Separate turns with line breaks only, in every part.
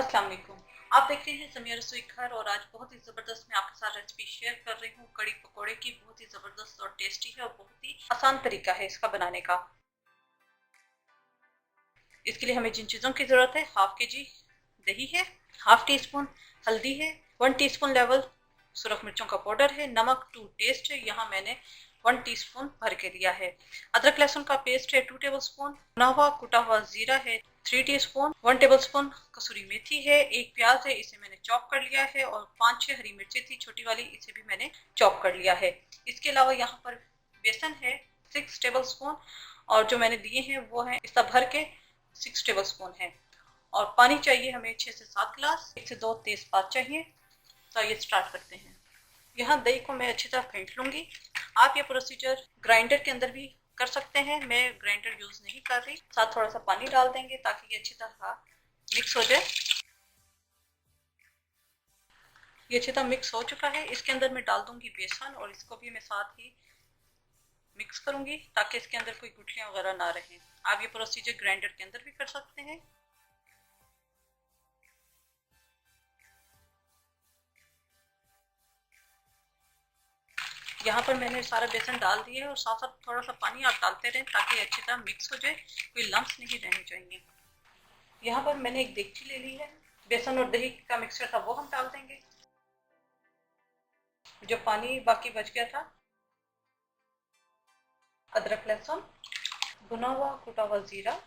अस्सलाम वालेकुम। आप देख रहे हैं समिया रसोई घर और आज बहुत ही ज़बरदस्त मैं आपके साथ रेसिपी शेयर कर रही हूँ कड़ी पकोड़े की। बहुत ही ज़बरदस्त और टेस्टी है और बहुत ही आसान तरीका है इसका बनाने का। इसके लिए हमें जिन चीज़ों की ज़रूरत है, हाफ के जी दही है, हाफ टी स्पून हल्दी है, 1 टीस्पून लेवल सुरख मिर्चों का पाउडर है, नमक टू टेस्ट है, यहाँ मैंने 1 टीस्पून भर के लिया है। अदरक लहसुन का पेस्ट है 2 टेबल स्पून, भुना हुआ कुटा हुआ जीरा है 3 टीस्पून, 1 टेबल स्पून कसूरी मेथी है, एक प्याज है इसे मैंने चॉप कर लिया है और 5-6 हरी मिर्ची थी छोटी वाली, इसे भी मैंने चॉप कर लिया है। इसके अलावा यहाँ पर बेसन है 6 टेबल स्पून और जो मैंने लिए हैं वो है इसका भर के 6 टेबल स्पून है। और पानी चाहिए हमें 6 से 7 गिलास, 1 से 2 तेजपात चाहिए। तो ये स्टार्ट करते हैं। यहाँ दही को मैं अच्छी तरह फेंट लूंगी। आप ये प्रोसीजर ग्राइंडर के अंदर भी कर सकते हैं, मैं ग्राइंडर यूज नहीं कर रही। साथ थोड़ा सा पानी डाल देंगे ताकि ये अच्छी तरह मिक्स हो जाए। ये अच्छी तरह मिक्स हो चुका है। इसके अंदर मैं डाल दूंगी बेसन और इसको भी मैं साथ ही मिक्स करूंगी ताकि इसके अंदर कोई गुठलियां वगैरह ना रहें। आप ये प्रोसीजर ग्राइंडर के अंदर भी कर सकते हैं। यहाँ पर मैंने सारा बेसन डाल दिया है और साथ साथ थोड़ा सा पानी आप डालते रहें ताकि अच्छी तरह मिक्स हो जाए, कोई लम्स नहीं रहने चाहिए। यहाँ पर मैंने एक देगची ले ली है, बेसन और दही का मिक्सचर था वो हम डाल देंगे। जो पानी बाकी बच गया था, अदरक लहसुन, भुना हुआ कुटा हुआ जीरा,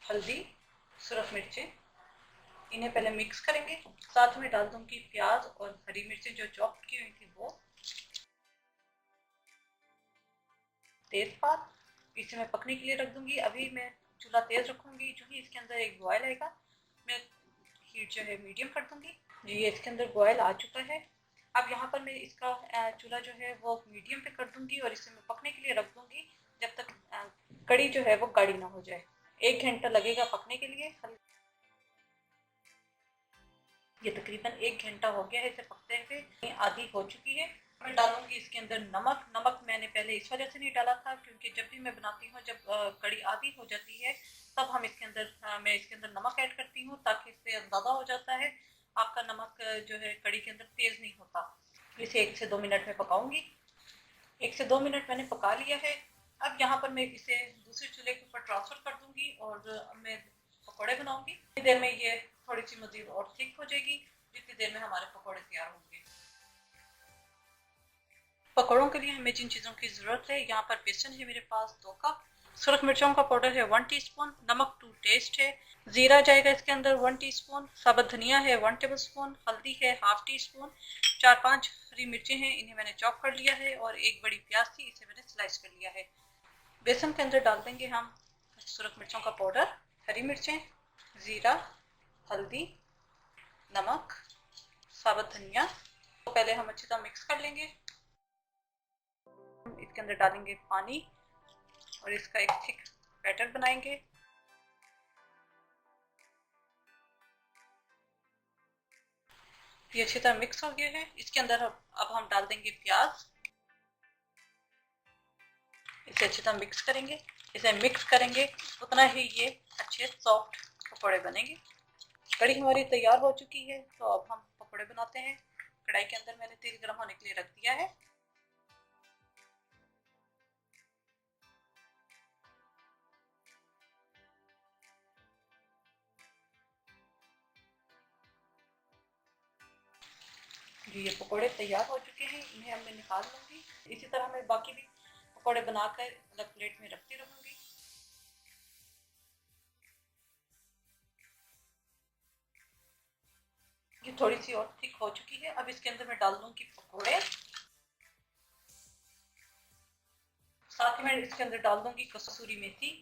हल्दी, सुरख मिर्चें, इन्हें पहले मिक्स करेंगे। साथ में डाल दूंगी प्याज और हरी मिर्चें जो चॉप की हुई थी वो, तेजपात, इसे मैं पकने के लिए रख दूंगी। अभी मैं चूल्हा तेज रखूंगी। जो ही इसके अंदर एक बॉयल आएगा मैं हीट जो है मीडियम कर दूंगी। जी ये इसके अंदर बॉयल आ चुका है। अब यहाँ पर मैं इसका चूल्हा जो है वो मीडियम पे कर दूंगी और इसे मैं पकने के लिए रख दूंगी जब तक कड़ी जो है वो गाढ़ी ना हो जाए। 1 घंटा लगेगा पकने के लिए। ये तकरीबन 1 घंटा हो गया है इसे पकते हुए, आधी हो चुकी है। मैं डालूंगी इसके अंदर नमक। नमक मैंने पहले इस वजह से नहीं डाला था क्योंकि जब भी मैं बनाती हूँ, जब कड़ी आधी हो जाती है तब हम इसके अंदर मैं इसके अंदर नमक ऐड करती हूँ ताकि इससे अंदाजा हो जाता है आपका नमक जो है कड़ी के अंदर तेज नहीं होता। इसे 1 से 2 मिनट में पकाऊंगी। 1 से 2 मिनट मैंने पका लिया है। अब यहाँ पर मैं इसे दूसरे चूल्हे के ऊपर ट्रांसफर कर दूंगी और मैं पकौड़े बनाऊंगी। इतनी देर में ये थोड़ी सी मजीद और थिक हो जाएगी जितनी देर में हमारे पकौड़े तैयार होंगे। पकौड़ों के लिए हमें जिन चीज़ों की ज़रूरत है, यहाँ पर बेसन है मेरे पास 2 कप, सुरख मिर्चों का पाउडर है 1 टीस्पून, नमक टू टेस्ट है, जीरा जाएगा इसके अंदर 1 टीस्पून, साबुत धनिया है 1 टेबल स्पून, हल्दी है हाफ टी स्पून, 4-5 हरी मिर्चें हैं इन्हें मैंने चॉप कर लिया है और एक बड़ी प्याज थी इसे मैंने स्लाइस कर लिया है। बेसन के अंदर डाल देंगे हम सुरख मिर्चों का पाउडर, हरी मिर्चें, ज़ीरा, हल्दी, नमक, साबुत धनिया। तो पहले हम अच्छी तरह मिक्स कर लेंगे। इसके अंदर डालेंगे पानी और इसका एक थिक बैटर बनाएंगे। ये अच्छी तरह मिक्स हो गया है। इसके अंदर अब हम डाल देंगे प्याज। इसे अच्छी तरह मिक्स करेंगे। इसे मिक्स करेंगे उतना ही ये अच्छे सॉफ्ट पकौड़े बनेंगे। कड़ी हमारी तैयार हो चुकी है तो अब हम पकौड़े बनाते हैं। कढ़ाई के अंदर मैंने तेल गर्म होने के लिए रख दिया है। जी ये पकौड़े तैयार हो चुके हैं, इन्हें अब मैं निकाल लूँगी। इसी तरह मैं बाकी भी पकौड़े बनाकर अलग प्लेट में रखती रहूँगी। ये थोड़ी सी और थिक हो चुकी है। अब इसके अंदर मैं डाल दूँगी पकौड़े। साथ ही मैं इसके अंदर डाल दूँगी कसूरी मेथी।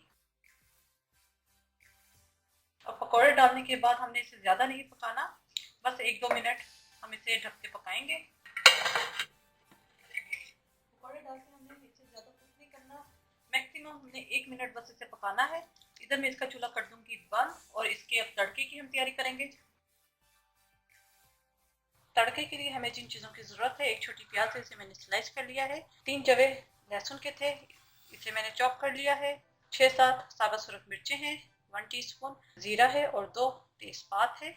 और पकौड़े डालने के बाद हमने इसे ज़्यादा नहीं पकाना, बस 1-2 मिनट हम इसे ढक के पकाएंगे। पकौड़े डाल के हमने इसे ज़्यादा कुक नहीं करना, मैक्सिमम हमने 1 मिनट बस इसे पकाना है। इधर मैं इसका चूल्हा कर दूंगी बंद और इसके अब तड़के की हम तैयारी करेंगे। तड़के के लिए हमें जिन चीज़ों की ज़रूरत है, एक छोटी प्याज है इसे मैंने स्लाइस कर लिया है, 3 जवे लहसुन के थे इसे मैंने चॉप कर लिया है, 6-7 साबुत सुरख मिर्चें हैं, 1 टीस्पून, जीरा है और 2 तेजपात है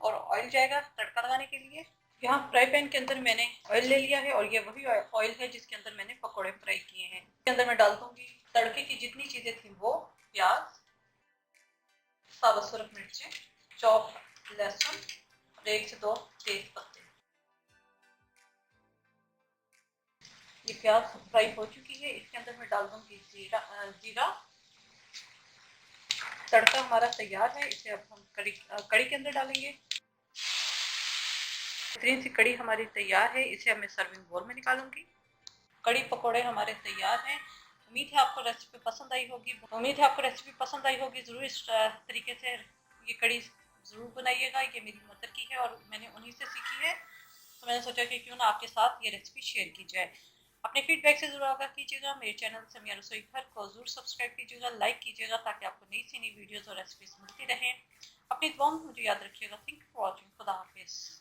और ऑयल जाएगा तड़का लगाने के लिए। यहाँ फ्राई पैन के अंदर मैंने ऑयल ले लिया है और ये वही ऑयल है जिसके अंदर मैंने पकोड़े फ्राई किए हैं। इसके अंदर मैं डाल दूंगी तड़के की जितनी चीज़ें थी वो प्याज, साबुत सुरख मिर्चें, चॉप लहसुन और 1 से 2 तेज पत्ते। ये प्याज फ्राई हो चुकी है। इसके अंदर मैं डाल दूंगी जीरा। तड़का हमारा तैयार है। इसे अब हम कड़ी के अंदर डालेंगे। बेहतरीन सी कड़ी हमारी तैयार है। इसे अब मैं सर्विंग बोल में निकालूंगी। कड़ी पकोड़े हमारे तैयार हैं। उम्मीद है आपको रेसिपी पसंद आई होगी। ज़रूर इस तरीके से ये कड़ी ज़रूर बनाइएगा। ये मेरी मदर की है और मैंने उन्हीं से सीखी है, तो मैंने सोचा कि क्यों ना आपके साथ ये रेसिपी शेयर की जाए। अपने फीडबैक से ज़रूर आगाह कीजिएगा। मेरे चैनल समिया रसोई घर को ज़रूर सब्सक्राइब कीजिएगा, लाइक कीजिएगा, ताकि आपको नई से नई वीडियोज़ और रेसिपीज़ मिलती रहें। अपनी दुआओं में मुझे याद रखिएगा। Thank you for watching. खुदा हाफिज़।